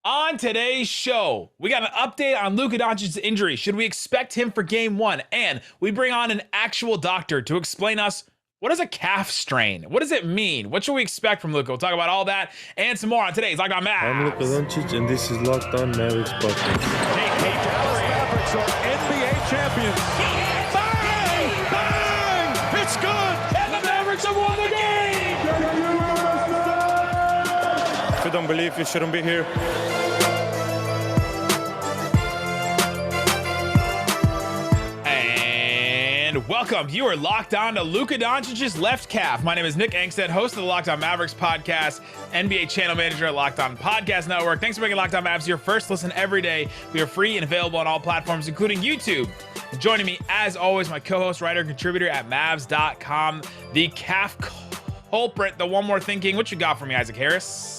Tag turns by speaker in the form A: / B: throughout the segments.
A: On today's show, we got an update on Luka Doncic's injury. Should we expect him for game one? And we bring on an actual doctor to explain us what is a calf strain? What does it mean? What should we expect from Luka? We'll talk about all that and some more on today's Locked On Mavs.
B: I'm Luka Doncic, and this is Locked On Mavericks podcast.
C: Hey, Dallas Mavericks are NBA champions. Bang! Bang! It's good!
A: And the Mavericks have won the game!
B: If you don't believe, you shouldn't be here.
A: And welcome. You are locked on to Luka Doncic's left calf. My name is Nick Angstadt, host of the Locked On Mavericks podcast, NBA channel manager at Locked On Podcast Network. Thanks for making Locked On Mavs your first listen every day. We are free and available on all platforms, including YouTube. Joining me, as always, my co-host, writer, and contributor at Mavs.com, the calf culprit, the one more thinking. What you got for me, Isaac Harris?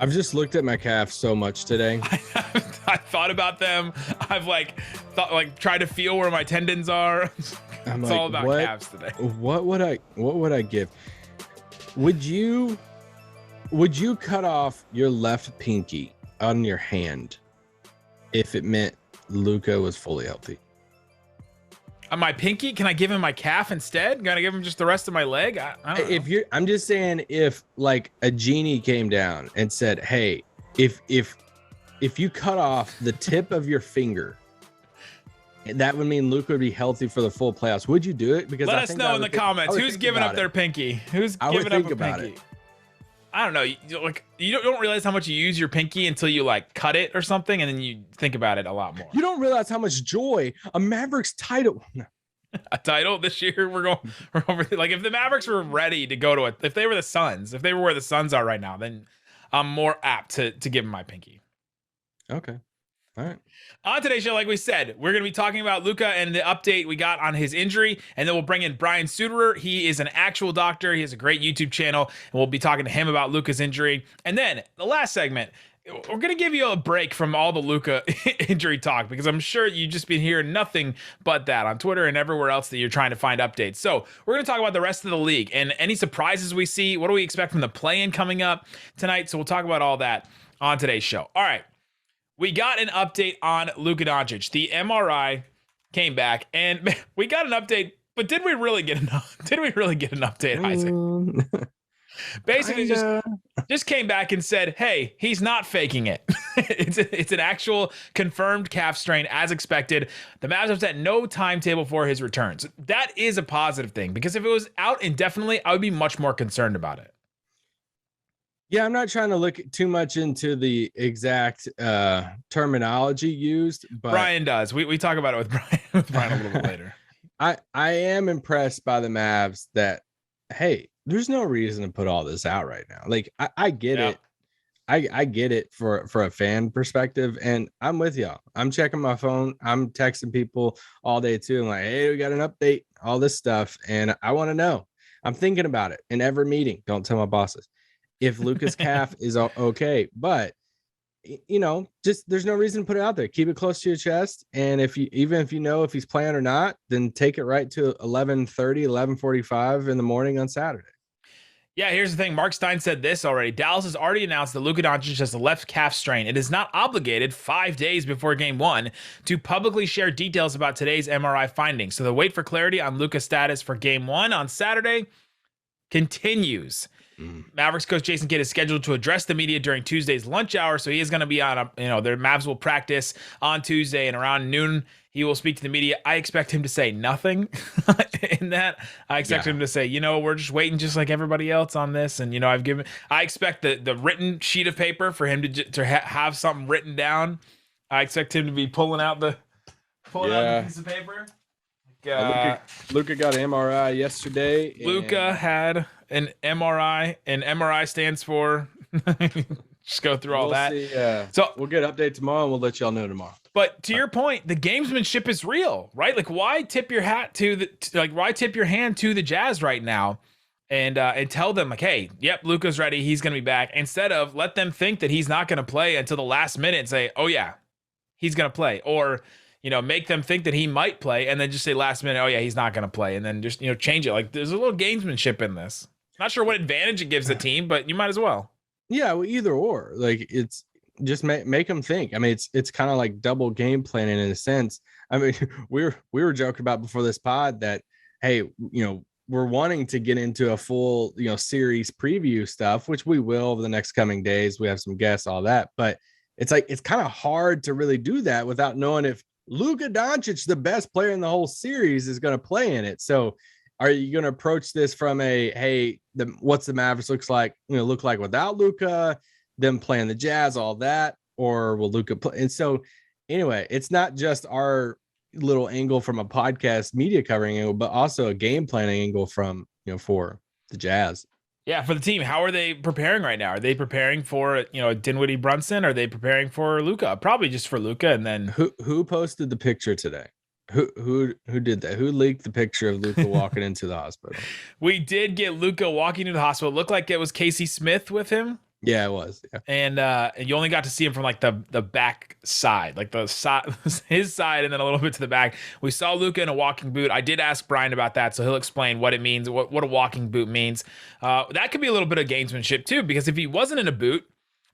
D: I've just looked at my calf so much today.
A: I thought about them. I've tried to feel where my tendons are. It's all about calves today.
D: What would I give? Would you cut off your left pinky on your hand if it meant Luka was fully healthy?
A: On my pinky? Can I give him my calf instead? Gonna give him just the rest of my leg? I don't know.
D: I'm just saying, if like a genie came down and said, "Hey, if you cut off the tip of your finger, that would mean Luka would be healthy for the full playoffs," would you do it? Because
A: let us know in the comments who's giving up their pinky. Who's giving up a pinky? I don't know. You don't realize how much you use your pinky until you like cut it or something, and then you think about it a lot more.
D: You don't realize how much joy a Mavericks title.
A: A title this year. We're over. Like, if the Mavericks were ready to go to it, if they were the Suns, if they were where the Suns are right now, then I'm more apt to give them my pinky.
D: Okay. All right.
A: On today's show, like we said, we're going to be talking about Luka and the update we got on his injury, and then we'll bring in Brian Suterer. He is an actual doctor. He has a great YouTube channel, and we'll be talking to him about Luka's injury. And then the last segment, we're going to give you a break from all the Luka injury talk, because I'm sure you've just been hearing nothing but that on Twitter and everywhere else that you're trying to find updates. So we're going to talk about the rest of the league and any surprises we see. What do we expect from the play-in coming up tonight? So we'll talk about all that on today's show. All right. We got an update on Luka Doncic. The MRI came back, and we got an update. But did we really get an update, Isaac? Basically, just came back and said, "Hey, he's not faking it. It's an actual confirmed calf strain, as expected. The Mavs have set no timetable for his returns." That is a positive thing, because if it was out indefinitely, I would be much more concerned about it.
D: Yeah, I'm not trying to look too much into the exact terminology used, but
A: Brian does. We talk about it with Brian a little bit later.
D: I am impressed by the Mavs that, hey, there's no reason to put all this out right now. Like, I get it. I get it for a fan perspective, and I'm with y'all. I'm checking my phone. I'm texting people all day too. I'm like, hey, we got an update, all this stuff, and I want to know. I'm thinking about it in every meeting. Don't tell my bosses if Luka's calf is okay, but just there's no reason to put it out there. Keep it close to your chest, and if you know if he's playing or not, then take it right to 11:30, 11:45 in the morning on Saturday.
A: Yeah, here's the thing. Mark Stein said this already. Dallas has already announced that Luka Doncic has a left calf strain. It is not obligated 5 days before game one to publicly share details about today's MRI findings. So the wait for clarity on Luka's status for game one on Saturday continues. Mavericks coach Jason Kidd is scheduled to address the media during Tuesday's lunch hour, so he is going to be on their Mavs will practice on Tuesday, and around noon he will speak to the media. I expect him to say nothing in that. I expect him to say, we're just waiting just like everybody else on this, and I expect the written sheet of paper for him to have something written down. I expect him to be pulling out the piece of paper.
D: Luka got an MRI yesterday.
A: Luka had an MRI, and MRI stands for just go through all that.
D: See, so we'll get an update tomorrow, and we'll let y'all know tomorrow.
A: But to your point, the gamesmanship is real, right? Like, why tip your hand to the Jazz right now and tell them, like, hey, yep, Luka's ready, he's gonna be back, instead of let them think that he's not gonna play until the last minute and say, oh yeah, he's gonna play, or make them think that he might play and then just say last minute, oh yeah, he's not going to play. And then just, change it. Like, there's a little gamesmanship in this. Not sure what advantage it gives the team, but you might as well.
D: Yeah. Well, either or, like, it's, just make them think. I mean, it's kind of like double game planning in a sense. I mean, we were joking about before this pod that, hey, we're wanting to get into a full, series preview stuff, which we will over the next coming days. We have some guests, all that, but it's like, it's kind of hard to really do that without knowing if Luka Doncic, the best player in the whole series, is going to play in it. So are you going to approach this from what's the Mavericks look like without Luka, them playing the Jazz, all that, or will Luka play? And so anyway, it's not just our little angle from a podcast media covering angle, but also a game planning angle from, for the Jazz.
A: Yeah, for the team. How are they preparing right now? Are they preparing for, Dinwiddie Brunson? Are they preparing for Luka? Probably just for Luka. And then
D: who posted the picture today? Who did that? Who leaked the picture of Luka walking into the hospital?
A: We did get Luka walking into the hospital. It looked like it was Casey Smith with him.
D: Yeah, it was. Yeah.
A: And you only got to see him from like the back side, like the side, his side, and then a little bit to the back. We saw Luka in a walking boot. I did ask Brian about that, so he'll explain what it means, what a walking boot means. That could be a little bit of gamesmanship too, because if he wasn't in a boot,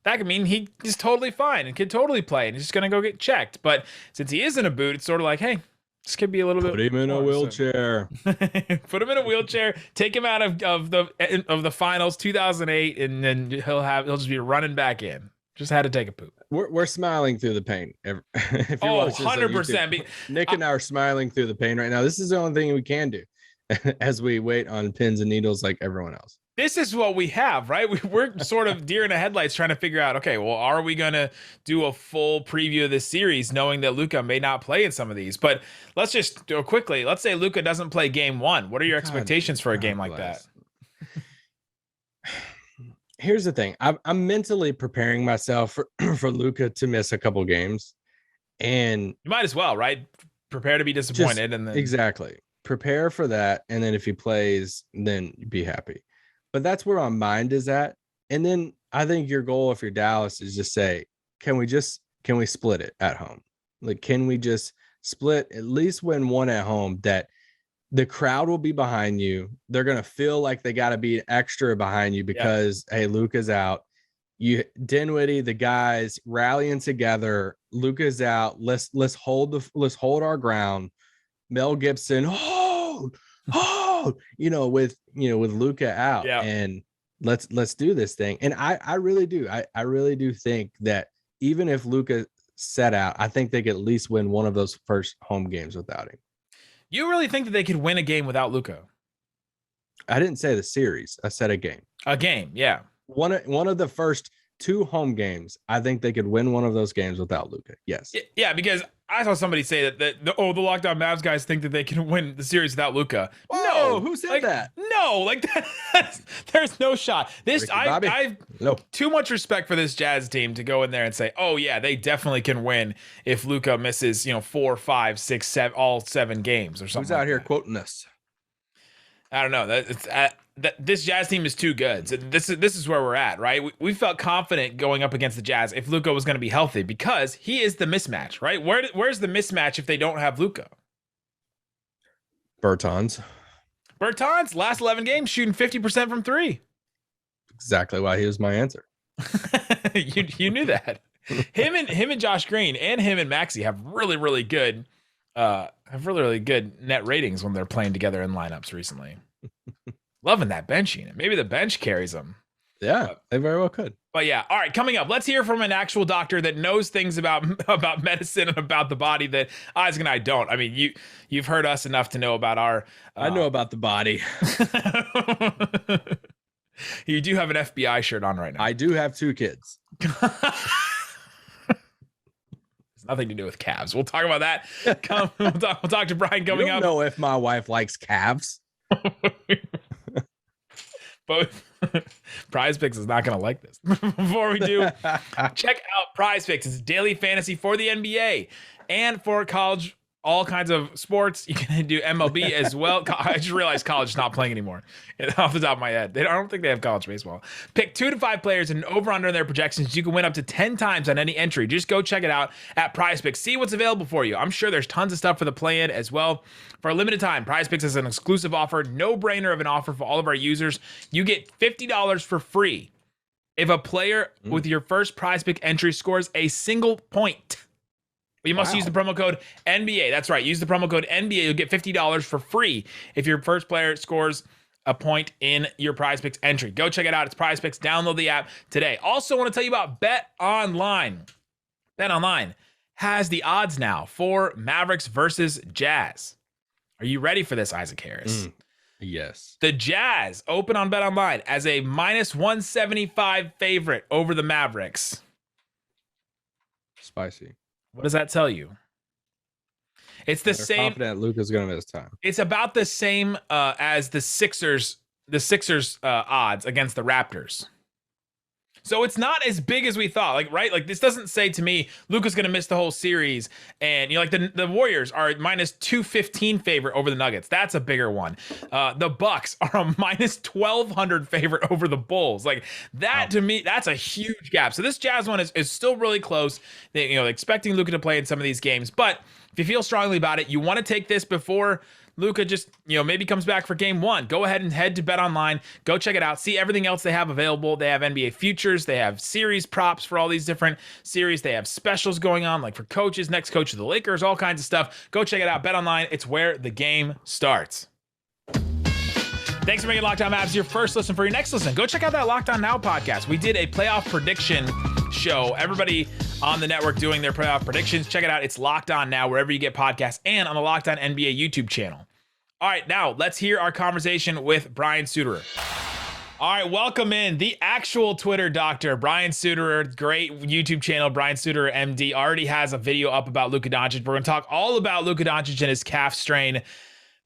A: that could mean he's totally fine and can totally play, and he's just gonna go get checked. But since he is in a boot, it's sort of like, hey, this could be a little bit.
D: Put him in a wheelchair.
A: Put him in a wheelchair. Take him out of the finals 2008, and then he'll just be running back in. Just had to take a poop.
D: We're smiling through the pain. If you
A: 100%.
D: Nick and I are smiling through the pain right now. This is the only thing we can do as we wait on pins and needles like everyone else.
A: This is what we have, right? We're sort of deer in the headlights trying to figure out, okay, well, are we going to do a full preview of this series knowing that Luka may not play in some of these? But let's just go quickly. Let's say Luka doesn't play game one. What are your expectations for a game like that?
D: Here's the thing. I'm mentally preparing myself for Luka to miss a couple games. And
A: you might as well, right? Prepare to be disappointed. And then
D: exactly. Prepare for that. And then if he plays, then be happy. But that's where my mind is at. And then I think your goal, if you're Dallas, is just say, can we split it at home? Like, can we just split, at least win one at home, that the crowd will be behind you. They're going to feel like they got to be extra behind you because, hey, Luka's out. Dinwiddie, the guys rallying together. Luka's out. Let's hold our ground. Mel Gibson, with Luka out, and let's do this thing. And I really do. I really do think that even if Luka set out, I think they could at least win one of those first home games without him.
A: You really think that they could win a game without Luka?
D: I didn't say the series. I said a game. A game,
A: yeah.
D: One of the first two home games, I think they could win one of those games without Luka. Yes.
A: Yeah, because I saw somebody say that the Lockdown Mavs guys think that they can win the series without Luka.
D: No, who said that?
A: No, like there's no shot. I've too much respect for this Jazz team to go in there and say, oh yeah, they definitely can win if Luka misses 4, 5, 6, 7, all 7 games or something.
D: Who's out here quoting us?
A: I don't know. This Jazz team is too good. So this is where we're at, right? We felt confident going up against the Jazz if Luka was going to be healthy because he is the mismatch, right? Where's the mismatch if they don't have Luka?
D: Bertans
A: last 11 games shooting 50% from 3.
D: Exactly why he was my answer.
A: you knew that. Him and Josh Green and him and Maxey have really good net ratings when they're playing together in lineups recently. Loving that bench unit. Maybe the bench carries them.
D: Yeah, they very well could.
A: But yeah, all right, coming up, let's hear from an actual doctor that knows things about medicine and about the body that Isaac and I don't. I mean, you've heard us enough to know about our...
D: I know about the body.
A: You do have an FBI shirt on right now.
D: I do have 2 kids.
A: It's nothing to do with calves. We'll talk about that. We'll talk to Brian coming up.
D: I don't know if my wife likes calves.
A: But PrizePicks is not going to like this. Before we do, check out PrizePicks. It's daily fantasy for the NBA and for college, all kinds of sports. You can do MLB as well. I just realized college is not playing anymore off the top of my head. I don't think they have college baseball. Pick 2 to 5 players and over under in their projections. You can win up to 10 times on any entry. Just go check it out at PrizePicks. See what's available for you. I'm sure there's tons of stuff for the play-in as well. For a limited time, PrizePicks is an exclusive offer, no-brainer of an offer for all of our users. You get $50 for free if a player with your first PrizePick entry scores a single point. You must use the promo code NBA. That's right. Use the promo code NBA. You'll get $50 for free if your first player scores a point in your PrizePicks entry. Go check it out. It's PrizePicks. Download the app today. Also want to tell you about BetOnline. BetOnline has the odds now for Mavericks versus Jazz. Are you ready for this, Isaac Harris?
D: Yes.
A: The Jazz open on BetOnline as a minus 175 favorite over the Mavericks.
D: Spicy.
A: What does that tell you? It's the
D: They're
A: same.
D: confident Luka's going to miss time.
A: It's about the same as the Sixers. The Sixers odds against the Raptors. So it's not as big as we thought. Like, right? Like, this doesn't say to me Luka's going to miss the whole series. And you know, like the Warriors are minus 215 favorite over the Nuggets. That's a bigger one. The Bucks are a minus 1,200 favorite over the Bulls. Like that to me, that's a huge gap. So this Jazz one is still really close. They, you know, expecting Luka to play in some of these games, but if you feel strongly about it, you want to take this before Luka just, you know, maybe comes back for game one. Go ahead and head to BetOnline. Go check it out. See everything else they have available. They have NBA futures. They have series props for all these different series. They have specials going on, like for coaches, next coach of the Lakers, all kinds of stuff. Go check it out. BetOnline. It's where the game starts. Thanks for making Locked On Mavs your first listen. For your next listen, go check out that Locked On Now podcast. We did a playoff prediction show. Everybody on the network doing their playoff predictions. Check it out. It's Locked On Now, wherever you get podcasts, and on the Locked On NBA YouTube channel. All right, now let's hear our conversation with Brian Suterer. All right, welcome in the actual Twitter doctor, Brian Suterer. Great YouTube channel, Brian Suterer MD. Already has a video up about Luka Doncic. We're going to talk all about Luka Doncic and his calf strain.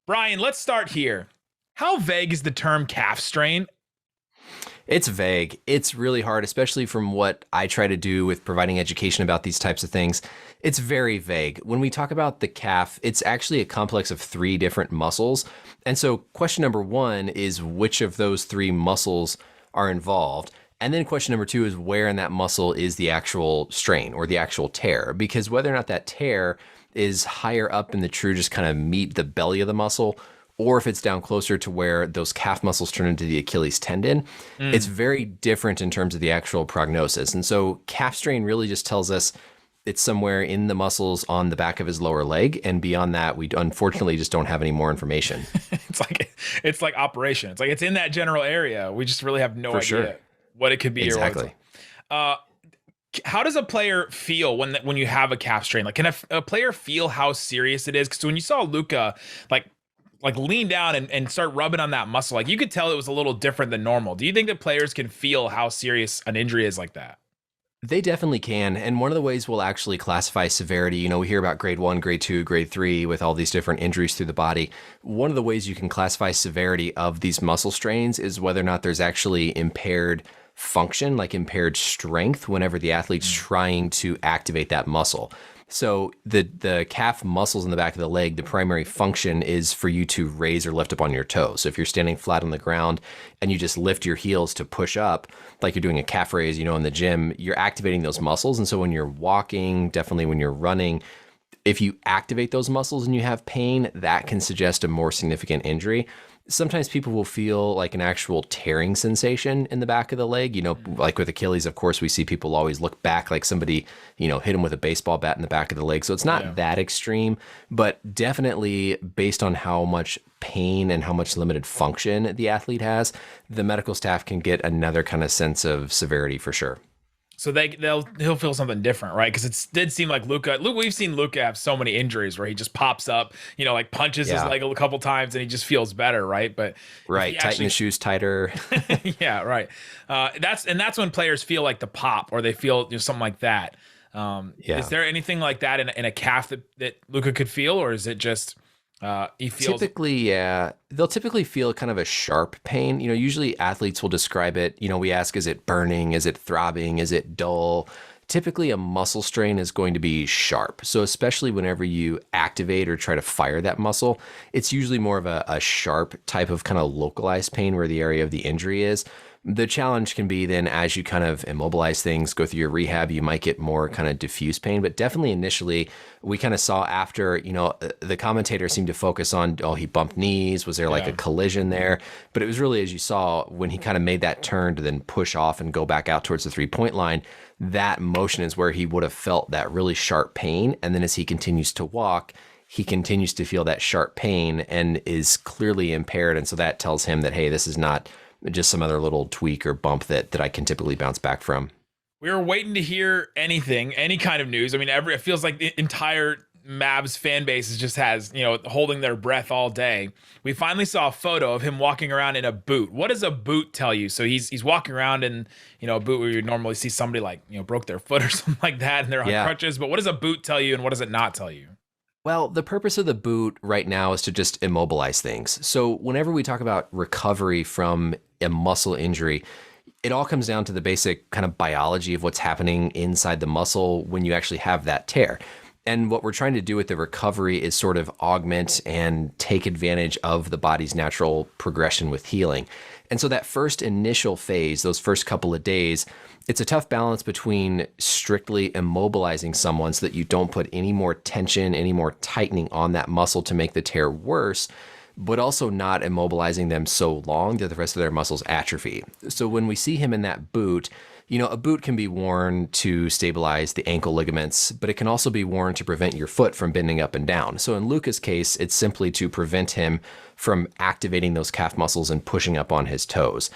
A: Brian, let's start here. How vague is the term calf strain?
E: It's vague. It's really hard, especially from what I try to do with providing education about these types of things. It's very vague. When we talk about the calf, it's actually a complex of 3 different muscles. And so question number 1 is which of those 3 muscles are involved? And then question number 2 is where in that muscle is the actual strain or the actual tear? Because whether or not that tear is higher up in the true just kind of meet the belly of the muscle, or if it's down closer to where those calf muscles turn into the Achilles tendon, it's very different in terms of the actual prognosis. And so calf strain really just tells us it's somewhere in the muscles on the back of his lower leg. And beyond that, we unfortunately just don't have any more information.
A: it's like operation. It's like it's in that general area. We just really have no idea what it could be.
E: Exactly.
A: Or how does a player feel when you have a calf strain? Like, can a player feel how serious it is? Because when you saw Luka, like lean down and start rubbing on that muscle, like you could tell it was a little different than normal. Do you think that players can feel how serious an injury is like that?
E: They definitely can. And one of the ways we'll actually classify severity, you know, we hear about grade 1, grade 2, grade 3 with all these different injuries through the body. One of the ways you can classify severity of these muscle strains is whether or not there's actually impaired function, like impaired strength, whenever the athlete's trying to activate that muscle. So the calf muscles in the back of the leg, the primary function is for you to raise or lift up on your toes. So if you're standing flat on the ground and you just lift your heels to push up, like you're doing a calf raise, you know, in the gym, you're activating those muscles. And so when you're walking, definitely when you're running, if you activate those muscles and you have pain, that can suggest a more significant injury. Sometimes people will feel like an actual tearing sensation in the back of the leg. You know, like with Achilles, of course, we see people always look back like somebody, you know, hit him with a baseball bat in the back of the leg. So it's not that extreme, but definitely based on how much pain and how much limited function the athlete has, the medical staff can get another kind of sense of severity for sure.
A: So he'll feel something different, right? Because it did seem like Luka. We've seen Luka have so many injuries where he just pops up, you know, like punches his leg a couple times and he just feels better, right? But
E: tighten the shoes tighter.
A: Yeah, right. That's when players feel like the pop or they feel, you know, something like that. Is there anything like that in a calf that Luka could feel, or is it just he feels?
E: Typically, they'll typically feel kind of a sharp pain. You know, usually athletes will describe it. You know, we ask, is it burning? Is it throbbing? Is it dull? Typically, a muscle strain is going to be sharp. So especially whenever you activate or try to fire that muscle, it's usually more of a sharp type of kind of localized pain where the area of the injury is. The challenge can be then as you kind of immobilize things, go through your rehab, you might get more kind of diffuse pain. But definitely initially, we kind of saw after, the commentator seemed to focus on, oh, he bumped knees. Was there like a collision there? But it was really, as you saw, when he kind of made that turn to then push off and go back out towards the 3-point line, that motion is where he would have felt that really sharp pain. And then as he continues to walk, he continues to feel that sharp pain and is clearly impaired. And so that tells him that, hey, this is not just some other little tweak or bump that I can typically bounce back from.
A: We were waiting to hear anything, any kind of news. I mean, it feels like the entire Mavs fan base just has, holding their breath all day. We finally saw a photo of him walking around in a boot. What does a boot tell you? So he's walking around in, a boot where you normally see somebody like, broke their foot or something like that and they're on crutches. But what does a boot tell you and what does it not tell you?
E: Well, the purpose of the boot right now is to just immobilize things. So whenever we talk about recovery from a muscle injury, it all comes down to the basic kind of biology of what's happening inside the muscle when you actually have that tear. And what we're trying to do with the recovery is sort of augment and take advantage of the body's natural progression with healing. And so that first initial phase, those first couple of days, it's a tough balance between strictly immobilizing someone so that you don't put any more tension, any more tightening on that muscle to make the tear worse, but also not immobilizing them so long that the rest of their muscles atrophy. So when we see him in that boot, a boot can be worn to stabilize the ankle ligaments, but it can also be worn to prevent your foot from bending up and down. So in Luka's case, it's simply to prevent him from activating those calf muscles and pushing up on his toes.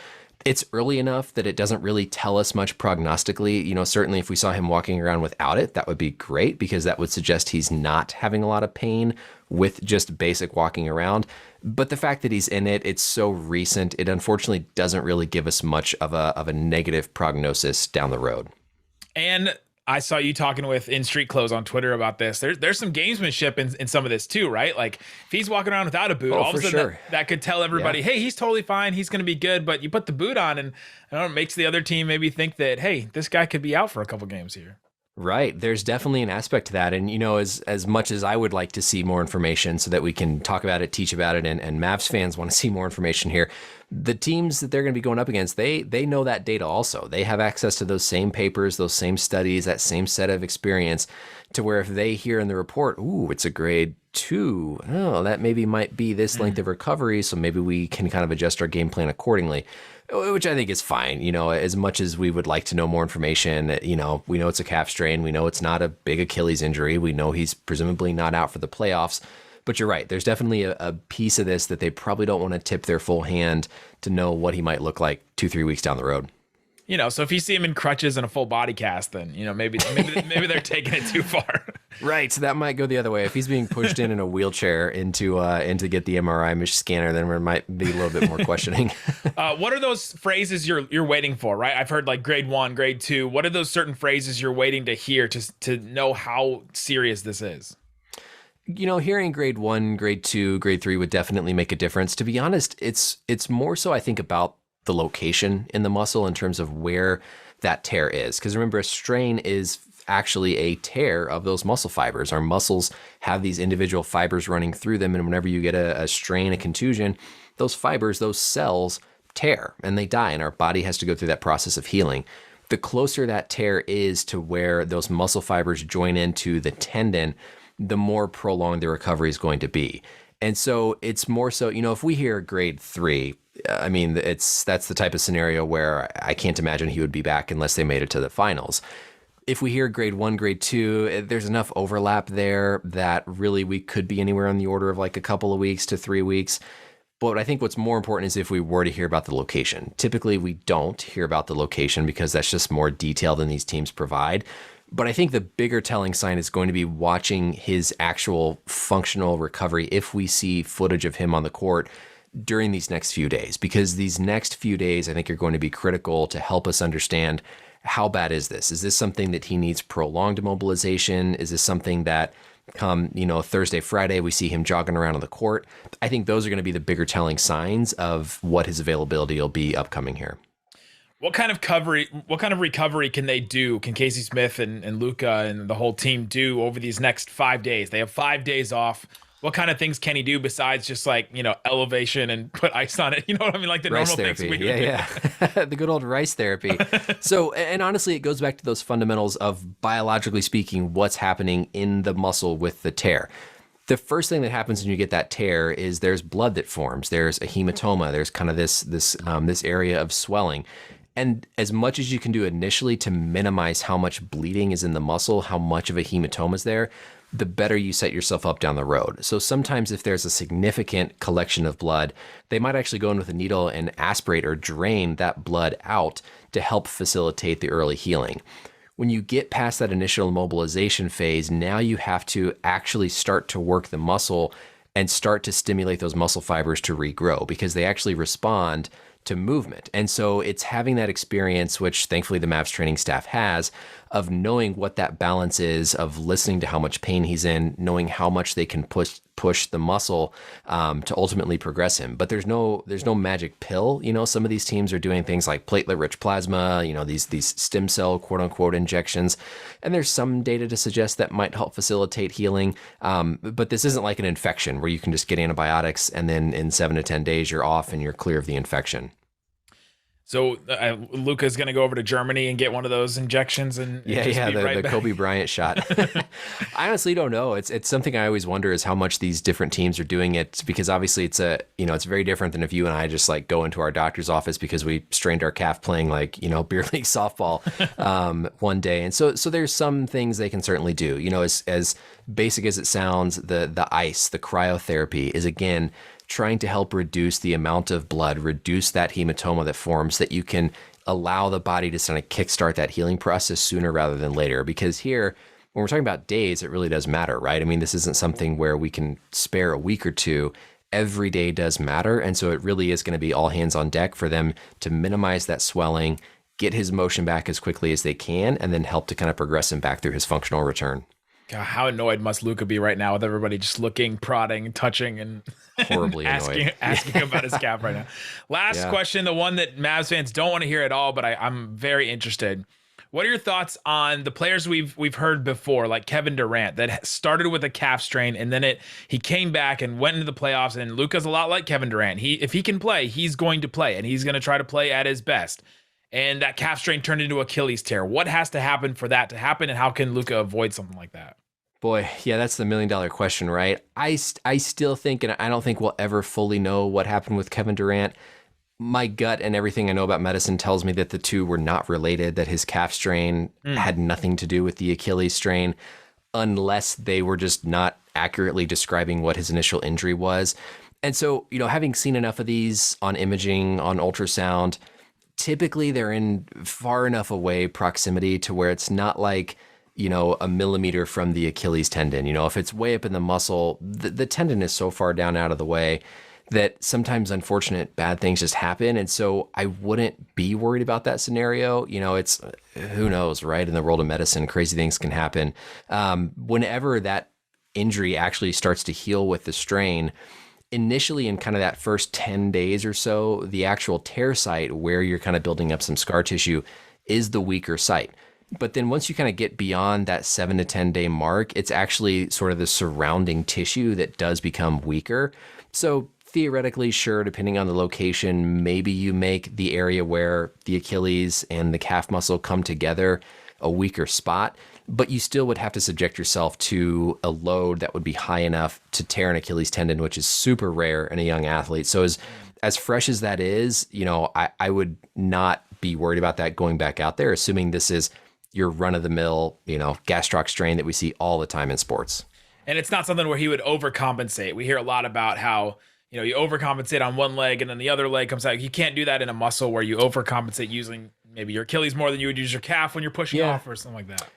E: It's early enough that it doesn't really tell us much prognostically. Certainly if we saw him walking around without it, that would be great because that would suggest he's not having a lot of pain with just basic walking around. But the fact that he's in it, it's so recent, it unfortunately doesn't really give us much of a negative prognosis down the road.
A: And I saw you talking with In Street Clothes on Twitter about this. There's some gamesmanship in some of this too, right? Like if he's walking around without a boot, all of a sudden that could tell everybody, hey, he's totally fine. He's going to be good. But you put the boot on and it makes the other team maybe think that, hey, this guy could be out for a couple games here.
E: Right. There's definitely an aspect to that. And, as much as I would like to see more information so that we can talk about it, teach about it, and Mavs fans want to see more information here, the teams that they're going to be going up against, they know that data also. They have access to those same papers, those same studies, that same set of experience to where if they hear in the report, ooh, it's a grade 2, oh, that maybe might be this length of recovery, so maybe we can kind of adjust our game plan accordingly. Which I think is fine, as much as we would like to know more information, we know it's a calf strain. We know it's not a big Achilles injury. We know he's presumably not out for the playoffs. But you're right. There's definitely a piece of this that they probably don't want to tip their full hand to know what he might look like 2-3 weeks down the road.
A: So if you see him in crutches and a full body cast, then, maybe they're taking it too far.
E: Right. So that might go the other way. If he's being pushed in a wheelchair into get the MRI scanner, then there might be a little bit more questioning.
A: What are those phrases you're waiting for, right? I've heard like grade 1, grade 2. What are those certain phrases you're waiting to hear to know how serious this is?
E: Hearing grade 1, grade 2, grade 3 would definitely make a difference. To be honest, it's more so I think about the location in the muscle in terms of where that tear is. Because remember, a strain is actually a tear of those muscle fibers. Our muscles have these individual fibers running through them. And whenever you get a strain, a contusion, those fibers, those cells tear and they die. And our body has to go through that process of healing. The closer that tear is to where those muscle fibers join into the tendon, the more prolonged the recovery is going to be. And so it's more so, if we hear grade 3, I mean, that's the type of scenario where I can't imagine he would be back unless they made it to the finals. If we hear grade 1, grade 2, there's enough overlap there that really we could be anywhere on the order of like a couple of weeks to 3 weeks. But I think what's more important is if we were to hear about the location. Typically, we don't hear about the location because that's just more detail than these teams provide. But I think the bigger telling sign is going to be watching his actual functional recovery if we see footage of him on the court during these next few days, because these next few days I think are going to be critical to help us understand how bad is this? Is this something that he needs prolonged immobilization? Is this something that come, Thursday, Friday, we see him jogging around on the court? I think those are going to be the bigger telling signs of what his availability will be upcoming here.
A: What kind of recovery can they do? Can Finney-Smith and Luka and the whole team do over these next 5 days? They have 5 days off. what kind of things can he do besides just like, elevation and put ice on it? You know what I mean? Like the
E: Rice
A: normal
E: therapy.
A: things we do.
E: Yeah. The good old rice therapy. So, and honestly, it goes back to those fundamentals of biologically speaking, what's happening in the muscle with the tear. The first thing that happens when you get that tear is there's blood that forms. There's a hematoma. There's kind of this area of swelling. And as much as you can do initially to minimize how much bleeding is in the muscle, how much of a hematoma is there, the better you set yourself up down the road. So sometimes if there's a significant collection of blood, they might actually go in with a needle and aspirate or drain that blood out to help facilitate the early healing. When you get past that initial immobilization phase, now you have to actually start to work the muscle and start to stimulate those muscle fibers to regrow because they actually respond to movement. And so it's having that experience, which thankfully the Mavs training staff has, of knowing what that balance is, of listening to how much pain he's in, knowing how much they can push the muscle to ultimately progress him. But there's no magic pill. Some of these teams are doing things like platelet-rich plasma, these stem cell quote-unquote injections. And there's some data to suggest that might help facilitate healing. But this isn't like an infection where you can just get antibiotics and then in 7 to 10 days you're off and you're clear of the infection.
A: So Luka's going to go over to Germany and get one of those injections and
E: the Kobe Bryant shot. I honestly don't know. It's something I always wonder is how much these different teams are doing it, because obviously it's very different than if you and I just like go into our doctor's office because we strained our calf playing like beer league softball one day. And so there's some things they can certainly do. As basic as it sounds, the ice, the cryotherapy is again trying to help reduce the amount of blood, reduce that hematoma that forms, that you can allow the body to kind of kickstart that healing process sooner rather than later. Because here, when we're talking about days, it really does matter, right? I mean, this isn't something where we can spare a week or two. Every day does matter. And so it really is going to be all hands on deck for them to minimize that swelling, get his motion back as quickly as they can, and then help to kind of progress him back through his functional return.
A: God, how annoyed must Luka be right now with everybody just looking, prodding, touching, and
E: horribly
A: asking about his calf right now. Last question, the one that Mavs fans don't want to hear at all, but I'm very interested. What are your thoughts on the players we've heard before, like Kevin Durant, that started with a calf strain and then he came back and went into the playoffs? And Luka's a lot like Kevin Durant. If he can play, he's going to play, and he's going to try to play at his best. And that calf strain turned into Achilles tear. What has to happen for that to happen, and how can Luka avoid something like that?
E: Boy, yeah, that's the $1 million question, right? I still think, and I don't think we'll ever fully know what happened with Kevin Durant. My gut and everything I know about medicine tells me that the two were not related, that his calf strain had nothing to do with the Achilles strain, unless they were just not accurately describing what his initial injury was. And so, having seen enough of these on imaging, on ultrasound, typically they're in far enough away proximity to where it's not like, a millimeter from the Achilles tendon. If it's way up in the muscle, the tendon is so far down out of the way that sometimes unfortunate bad things just happen. And so I wouldn't be worried about that scenario. It's, who knows, right? In the world of medicine, crazy things can happen. Whenever that injury actually starts to heal with the strain, initially in kind of that first 10 days or so, the actual tear site where you're kind of building up some scar tissue is the weaker site. But then once you kind of get beyond that 7 to 10 day mark, it's actually sort of the surrounding tissue that does become weaker. So theoretically, sure, depending on the location, maybe you make the area where the Achilles and the calf muscle come together a weaker spot, but you still would have to subject yourself to a load that would be high enough to tear an Achilles tendon, which is super rare in a young athlete. So as fresh as that is, I would not be worried about that going back out there, assuming this is your run-of-the-mill, gastroc strain that we see all the time in sports.
A: And it's not something where he would overcompensate. We hear a lot about how, you overcompensate on one leg and then the other leg comes out. You can't do that in a muscle where you overcompensate using maybe your Achilles more than you would use your calf when you're pushing off or something like that.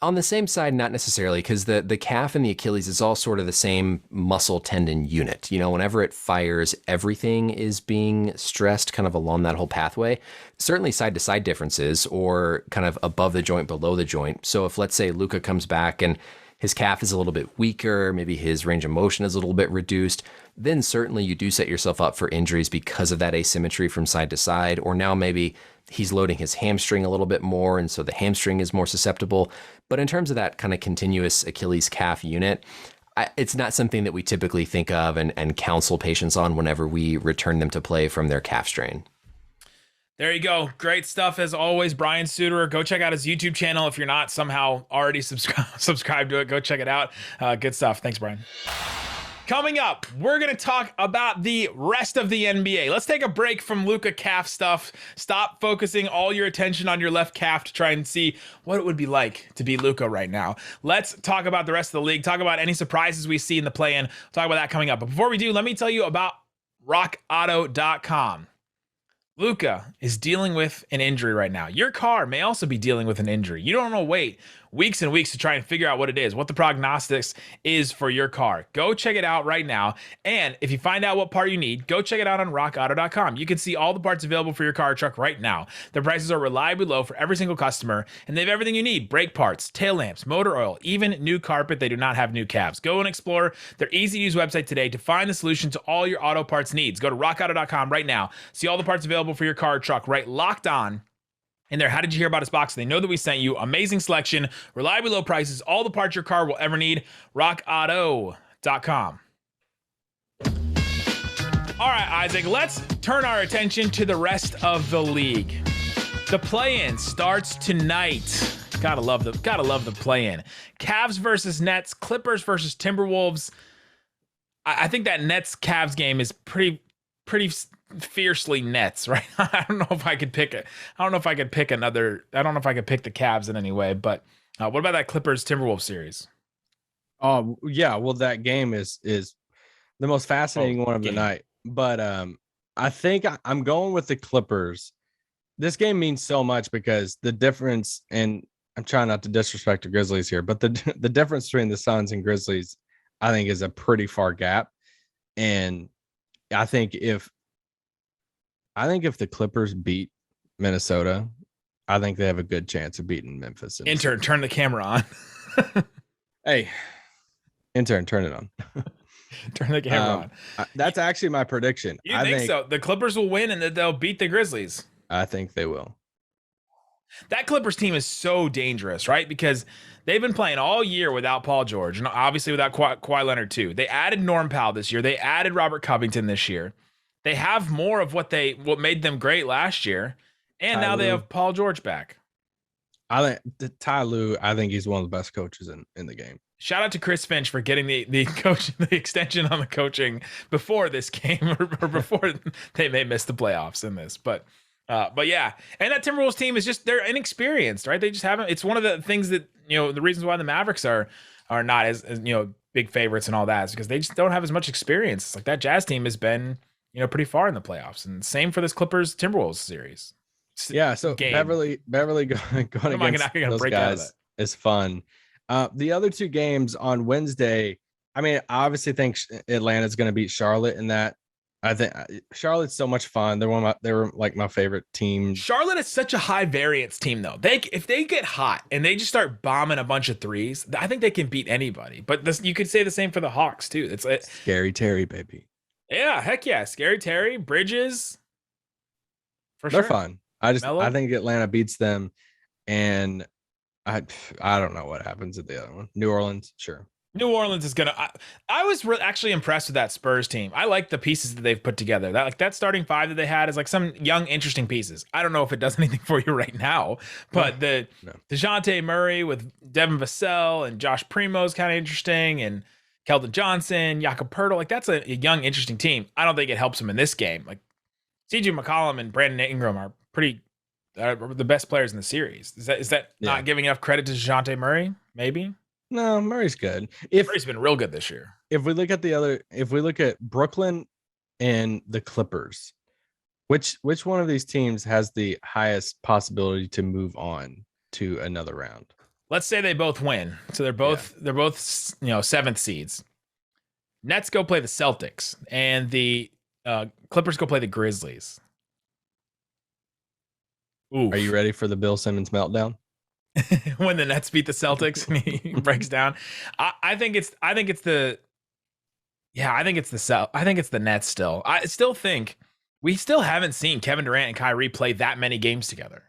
E: On the same side, not necessarily, because the calf and the Achilles is all sort of the same muscle tendon unit. Whenever it fires, everything is being stressed kind of along that whole pathway. Certainly side-to-side differences or kind of above the joint, below the joint. So if, let's say, Luka comes back and his calf is a little bit weaker, maybe his range of motion is a little bit reduced, then certainly you do set yourself up for injuries because of that asymmetry from side to side. Or now maybe he's loading his hamstring a little bit more, and so the hamstring is more susceptible. But in terms of that kind of continuous Achilles calf unit, it's not something that we typically think of and counsel patients on whenever we return them to play from their calf strain.
A: There you go. Great stuff as always, Brian Suterer. Go check out his YouTube channel if you're not somehow already subscribed to it. Go check it out. Good stuff. Thanks, Brian. Coming up, we're going to talk about the rest of the NBA. Let's take a break from Luka calf stuff. Stop focusing all your attention on your left calf to try and see what it would be like to be Luka right now. Let's talk about the rest of the league. Talk about any surprises we see in the play-in. Talk about that coming up. But before we do, let me tell you about RockAuto.com. Luka is dealing with an injury right now. Your car may also be dealing with an injury. You don't want to wait weeks and weeks to try and figure out what it is, what the prognosis is for your car. Go check it out right now. And if you find out what part you need, go check it out on rockauto.com. You can see all the parts available for your car or truck right now. The prices are reliably low for every single customer, and they have everything you need: brake parts, tail lamps, motor oil, even new carpet. They do not have new cabs. Go and explore their easy-to-use website today to find the solution to all your auto parts needs. Go to rockauto.com right now. See all the parts available for your car or truck. Right, Locked On in there. How did you hear about us box? They know that we sent you. Amazing selection, reliably low prices, all the parts your car will ever need. RockAuto.com. All right, Isaac, let's turn our attention to the rest of the league. The play-in starts tonight. Gotta love the play-in. Cavs versus Nets, Clippers versus Timberwolves. I think that Nets-Cavs game is pretty fiercely Nets, right? I don't know if I could pick it. I don't know if I could pick the Cavs in any way, but what about that Clippers Timberwolves series?
D: Oh yeah, well that game is the most fascinating one of the night. But I think I'm going with the Clippers. This game means so much because the difference, and I'm trying not to disrespect the Grizzlies here, but the difference between the Suns and Grizzlies, I think, is a pretty far gap. And I think if the Clippers beat Minnesota, I think they have a good chance of beating Memphis.
A: Intern, turn the camera on.
D: Hey, intern, turn it on.
A: Turn the camera on.
D: That's actually my prediction.
A: I think so? The Clippers will win and that they'll beat the Grizzlies.
D: I think they will.
A: That Clippers team is so dangerous, right? Because they've been playing all year without Paul George, and obviously without Kawhi Leonard too. They added Norm Powell this year. They added Robert Covington this year. They have more of what made them great last year, and now they have Paul George back.
D: I think Ty Lue, I think he's one of the best coaches in the game.
A: Shout out to Chris Finch for getting the extension on the coaching before this game or before they may miss the playoffs in this. But yeah, and that Timberwolves team is just, they're inexperienced, right? They just haven't. It's one of the things that, the reasons why the Mavericks are not as big favorites and all that is because they just don't have as much experience. It's like that Jazz team has been pretty far in the playoffs, and same for this Clippers Timberwolves series.
D: Yeah, so
A: game.
D: Beverly going against those guys is fun. The other two games on Wednesday, I mean, I obviously think Atlanta's going to beat Charlotte in that. I think Charlotte's so much fun. They were like my favorite team. Charlotte is such a high variance team, though. If they get hot and they just start bombing a bunch of threes, I think they can beat anybody. But you could say the same for the Hawks too. It's Scary Terry, baby. Yeah, heck yeah, Scary Terry, Bridges. They're fun. I think Atlanta beats them, and I don't know what happens at the other one. New Orleans, sure. New Orleans is gonna. I was actually impressed with that Spurs team. I like the pieces that they've put together. That starting five that they had is like some young, interesting pieces. I don't know if it does anything for you right now, but DeJounte Murray with Devin Vassell and Josh Primo is kind of interesting, and Keldon Johnson, Jakob Poeltl, like that's a young, interesting team. I don't think it helps them in this game. Like CJ McCollum and Brandon Ingram are the best players in the series. Is that not giving enough credit to DeJounte Murray? Maybe. No, Murray's good. Murray's been real good this year. If we look at Brooklyn and the Clippers, which one of these teams has the highest possibility to move on to another round? Let's say they both win. So they're both seventh seeds. Nets go play the Celtics, and the Clippers go play the Grizzlies. Oof. Are you ready for the Bill Simmons meltdown? When the Nets beat the Celtics and he breaks down. I think it's the Nets still. I still think we still haven't seen Kevin Durant and Kyrie play that many games together.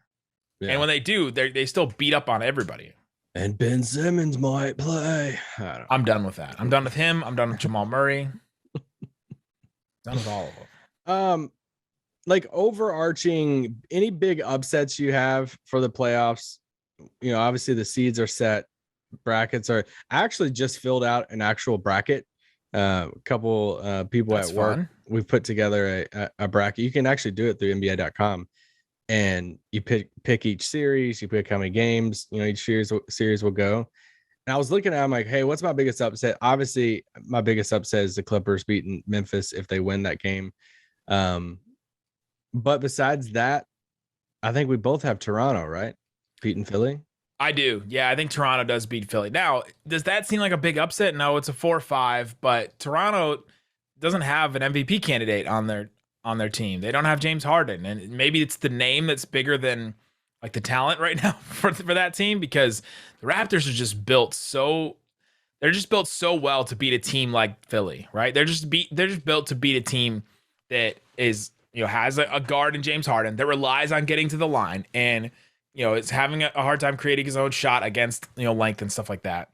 D: Yeah. And when they do, they still beat up on everybody. And Ben Simmons might play.
A: I'm done with that. I'm done with him. I'm done with Jamal Murray. Done with all of them.
D: Like overarching, any big upsets you have for the playoffs? You know, obviously the seeds are set. Brackets are actually just filled out an actual bracket. A couple people
A: That's
D: at work,
A: fun.
D: we've put together a bracket. You can actually do it through NBA.com, and you pick each series. You pick how many games each series will go. And I was looking at, I'm like, hey, what's my biggest upset? Obviously, my biggest upset is the Clippers beating Memphis if they win that game. But besides that, I think we both have Toronto, right? Beating Philly.
A: I do. Yeah, I think Toronto does beat Philly. Now, does that seem like a big upset? No, it's a 4-5, but Toronto doesn't have an MVP candidate on their team. They don't have James Harden, and maybe it's the name that's bigger than like the talent right now for that team, because the Raptors are just built so well to beat a team like Philly, right? They're just built to beat a team that is, has a guard in James Harden that relies on getting to the line and is having a hard time creating his own shot against, length and stuff like that.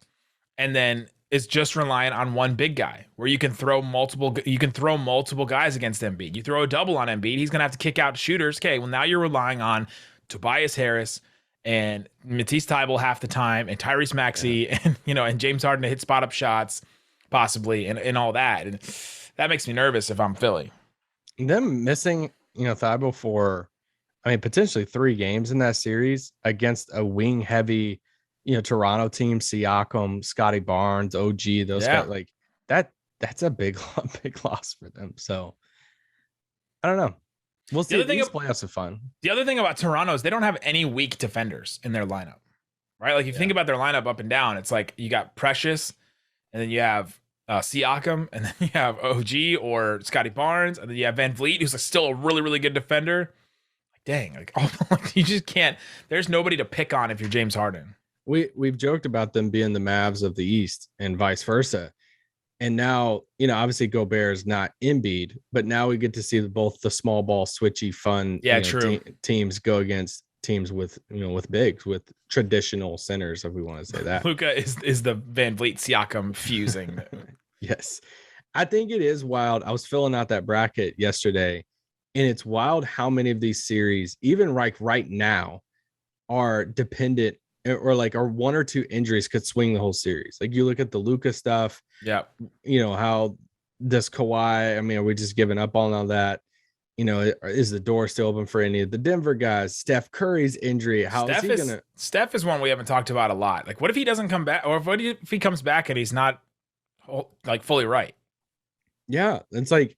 A: And then is just relying on one big guy where you can throw multiple guys against Embiid. You throw a double on Embiid, he's going to have to kick out shooters. Okay, well, now you're relying on Tobias Harris and Matisse Thybulle half the time and Tyrese Maxey and James Harden to hit spot up shots possibly and all that. And that makes me nervous if I'm Philly.
D: Them missing, Thybulle for, potentially 3 games in that series against a wing heavy, Toronto team, Siakam, Scotty Barnes, OG, those guys, like that's a big loss for them. So I don't know. We'll see. These playoffs are fun.
A: The other thing about Toronto is they don't have any weak defenders in their lineup, right? Like if you think about their lineup up and down, it's like you got Precious, and then you have Siakam, and then you have OG or Scotty Barnes, and then you have Van Vliet, who's still a really, really good defender. Like, dang, you just can't. There's nobody to pick on if you're James Harden.
D: We've joked about them being the Mavs of the East and vice versa. And now, obviously Gobert is not Embiid, but now we get to see both the small ball switchy fun teams go against teams with bigs, with traditional centers, if we want to say that.
A: Luka is the Van Vliet Siakam fusing.
D: Yes. I think it is wild. I was filling out that bracket yesterday, and it's wild how many of these series, even like right now, are dependent or like are 1 or 2 injuries could swing the whole series. Like you look at the Luka stuff.
A: Yeah.
D: How does Kawhi, are we just giving up on all that? Is the door still open for any of the Denver guys? Steph Curry's injury.
A: Steph is one we haven't talked about a lot. Like what if he doesn't come back, or what if he comes back and he's not like fully right?
D: Yeah. It's like,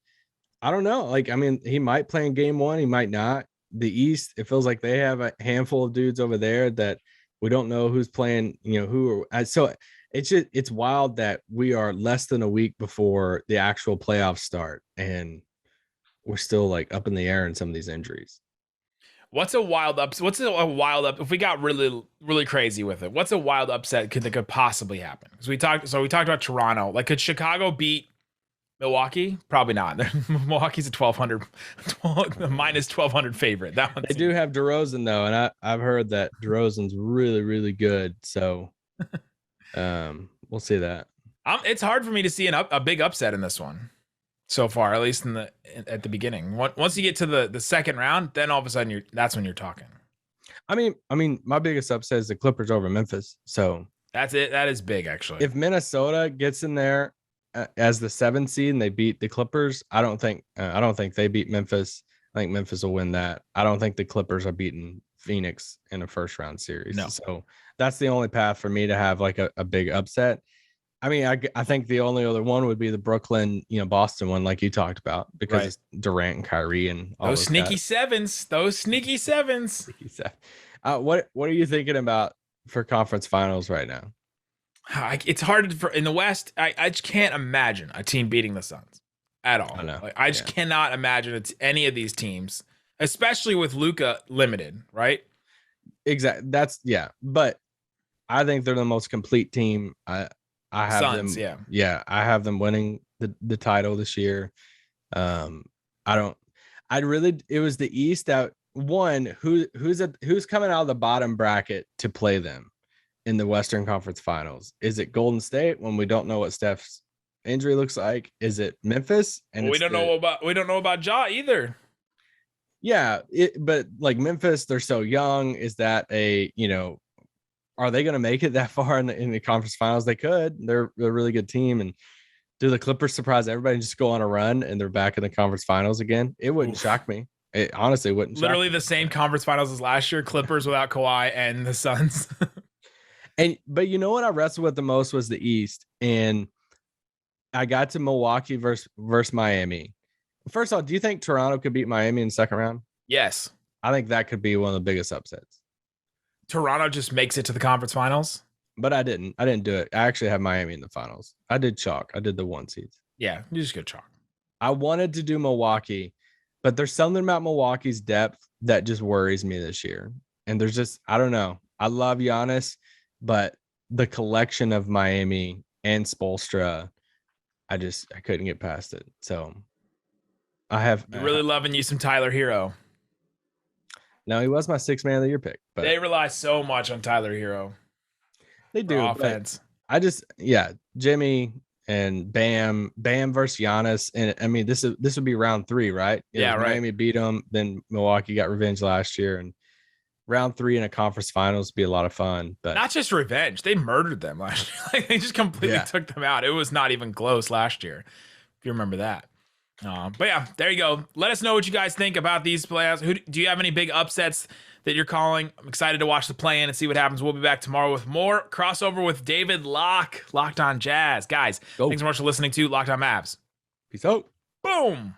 D: I don't know. Like, he might play in game 1. He might not. The East, it feels like they have a handful of dudes over there that we don't know who's playing, so it's wild that we are less than a week before the actual playoffs start and we're still like up in the air in some of these injuries.
A: What's a wild upset? If we got really, really crazy with it, what's a wild upset that could possibly happen? Because we talked about Toronto. Like, could Chicago beat Milwaukee? Probably not. Milwaukee's a minus 1,200 favorite.
D: They do have DeRozan though, and I've heard that DeRozan's really, really good. So, we'll see that.
A: It's hard for me to see a big upset in this one so far, at least at the beginning. Once you get to the second round, then all of a sudden that's when you're talking.
D: My biggest upset is the Clippers over Memphis. So
A: that's it. That is big, actually.
D: If Minnesota gets in there as the 7th seed and they beat the Clippers, I don't think they beat Memphis. I think Memphis will win that. I don't think the Clippers are beating Phoenix in a first round series.
A: No.
D: So that's the only path for me to have like a big upset. I think the only other one would be the Brooklyn, Boston one, like you talked about, because it's Durant and Kyrie and all
A: those sneaky sevens. Those sneaky sevens.
D: What are you thinking about for conference finals right now?
A: It's hard in the West. I just can't imagine a team beating the Suns at all. I just cannot imagine it's any of these teams, especially with Luka limited, right?
D: Exactly. But I think they're the most complete team. I have
A: Suns,
D: them. Yeah. I have them winning the title this year. It was the East that won. Who's coming out of the bottom bracket to play them? in the Western Conference Finals? Is it Golden State when we don't know what Steph's injury looks like? Is it Memphis? And
A: well, we don't know about Ja either.
D: Yeah, but like Memphis, they're so young. Is that are they going to make it that far in the conference finals? They could. They're a really good team. And do the Clippers surprise everybody and just go on a run and they're back in the conference finals again? It wouldn't shock me. It honestly wouldn't.
A: Literally the same conference finals as last year. Clippers without Kawhi and the Suns.
D: But you know what I wrestled with the most was the East, and I got to Milwaukee versus Miami. First of all, do you think Toronto could beat Miami in the second round?
A: Yes.
D: I think that could be one of the biggest upsets.
A: Toronto just makes it to the conference finals?
D: But I didn't do it. I actually had Miami in the finals. I did chalk. I did the 1 seeds.
A: Yeah, you just go chalk.
D: I wanted to do Milwaukee, but there's something about Milwaukee's depth that just worries me this year. And there's just, I don't know. I love Giannis, but the collection of Miami and Spoelstra, I couldn't get past it. So
A: You're really loving you some Tyler Hero.
D: No, he was my 6th man of the year pick. But
A: they rely so much on Tyler Hero.
D: They do.
A: Offense.
D: Jimmy and Bam versus Giannis. And I mean, this would be round 3, right?
A: Yeah, right.
D: Miami beat them. Then Milwaukee got revenge last year. And round 3 in a conference finals would be a lot of fun. But
A: not just revenge. They murdered them last year. Like, they just completely took them out. It was not even close last year, if you remember that. But yeah, there you go. Let us know what you guys think about these playoffs. Do you have any big upsets that you're calling? I'm excited to watch the play-in and see what happens. We'll be back tomorrow with more crossover with David Locked on Jazz. Guys, thanks so much for listening to Locked on Mavs.
D: Peace out.
A: Boom.